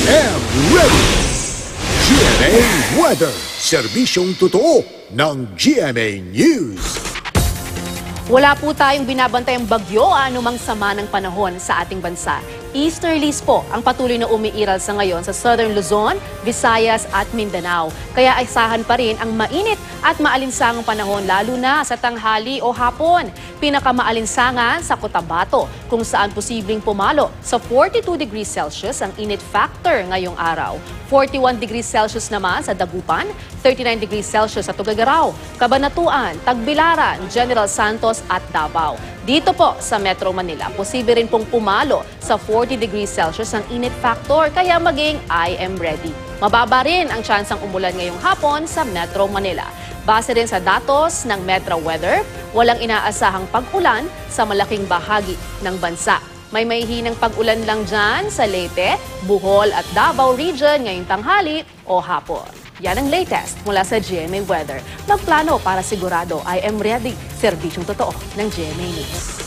am ready! GMA Weather, serbisyong totoo ng GMA News. Wala po tayong binabantayang bagyo o anumang sama ng panahon sa ating bansa. Easterlies po ang patuloy na umiiral sa ngayon sa Southern Luzon, Visayas at Mindanao. Kaya asahan pa rin ang mainit at maalinsangang panahon lalo na sa tanghali o hapon. Pinakamaalinsangan sa Cotabato kung saan posibleng pumalo sa 42 degrees Celsius ang init factor ngayong araw. 41 degrees Celsius naman sa Dagupan, 39 degrees Celsius sa Tuguegarao, Cabanatuan, Tagbilaran, General Santos at Davao. Dito po sa Metro Manila, posible rin pong pumalo sa 40 degrees Celsius ang init factor, kaya maging I am ready. Mababa rin ang tsansang umulan ngayong hapon sa Metro Manila. Base rin sa datos ng Metro Weather, walang inaasahang pag-ulan sa malaking bahagi ng bansa. May mahihinang pag-ulan lang dyan sa Leyte, Bohol at Davao Region ngayong tanghali o hapon. Yan ang latest mula sa GMA Weather. Magplano para sigurado I am ready. Serbisyong totoo ng GMA News.